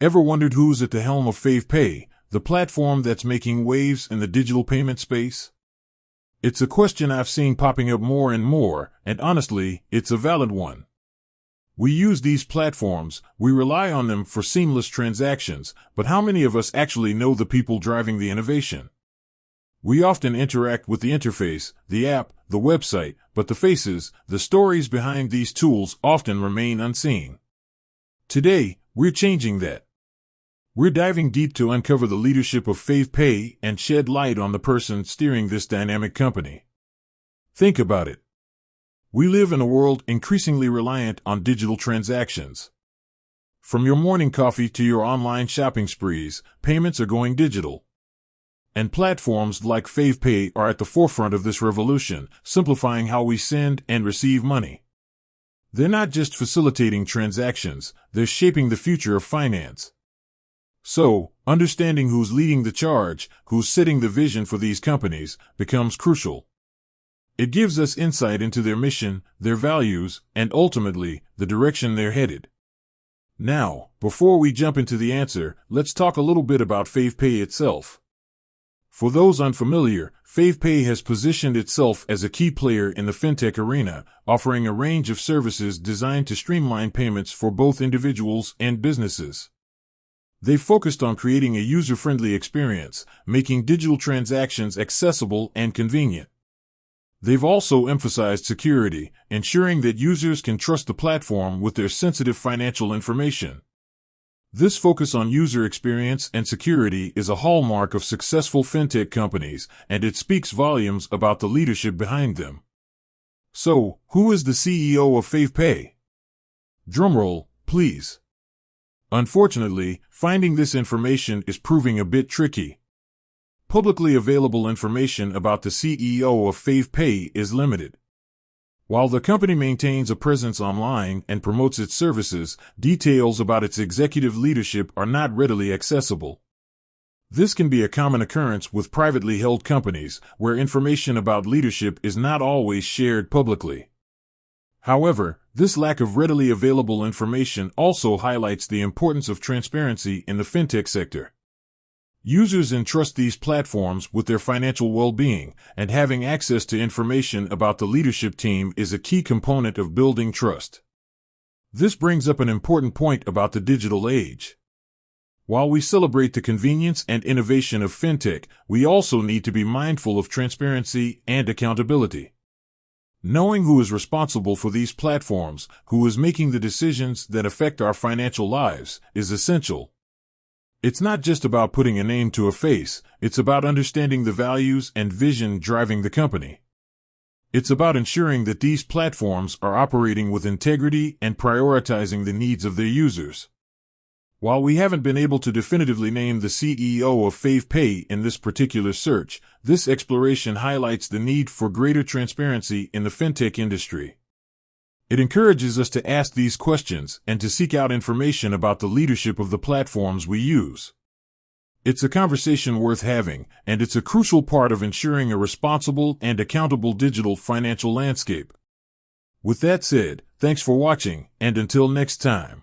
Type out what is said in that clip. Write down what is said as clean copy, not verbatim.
Ever wondered who's at the helm of Favepay, the platform that's making waves in the digital payment space? It's a question I've seen popping up more and more, and honestly, it's a valid one. We use these platforms, we rely on them for seamless transactions, but how many of us actually know the people driving the innovation? We often interact with the interface, the app, the website, but the faces, the stories behind these tools often remain unseen. Today, we're changing that. We're diving deep to uncover the leadership of Favepay and shed light on the person steering this dynamic company. Think about it. We live in a world increasingly reliant on digital transactions. From your morning coffee to your online shopping sprees, payments are going digital. And platforms like Favepay are at the forefront of this revolution, simplifying how we send and receive money. They're not just facilitating transactions, they're shaping the future of finance. So, understanding who's leading the charge, who's setting the vision for these companies, becomes crucial. It gives us insight into their mission, their values, and ultimately, the direction they're headed. Now, before we jump into the answer, let's talk a little bit about Favepay itself. For those unfamiliar, Favepay has positioned itself as a key player in the fintech arena, offering a range of services designed to streamline payments for both individuals and businesses. They've focused on creating a user-friendly experience, making digital transactions accessible and convenient. They've also emphasized security, ensuring that users can trust the platform with their sensitive financial information. This focus on user experience and security is a hallmark of successful fintech companies, and it speaks volumes about the leadership behind them. So, who is the CEO of Favepay? Drumroll, please. Unfortunately, finding this information is proving a bit tricky. Publicly available information about the CEO of Favepay is limited. While the company maintains a presence online and promotes its services, details about its executive leadership are not readily accessible. This can be a common occurrence with privately held companies, where information about leadership is not always shared publicly. However, this lack of readily available information also highlights the importance of transparency in the fintech sector. Users entrust these platforms with their financial well-being, and having access to information about the leadership team is a key component of building trust. This brings up an important point about the digital age. While we celebrate the convenience and innovation of fintech, we also need to be mindful of transparency and accountability. Knowing who is responsible for these platforms, who is making the decisions that affect our financial lives, is essential. It's not just about putting a name to a face, it's about understanding the values and vision driving the company. It's about ensuring that these platforms are operating with integrity and prioritizing the needs of their users. While we haven't been able to definitively name the CEO of Favepay in this particular search, this exploration highlights the need for greater transparency in the fintech industry. It encourages us to ask these questions and to seek out information about the leadership of the platforms we use. It's a conversation worth having, and it's a crucial part of ensuring a responsible and accountable digital financial landscape. With that said, thanks for watching, and until next time.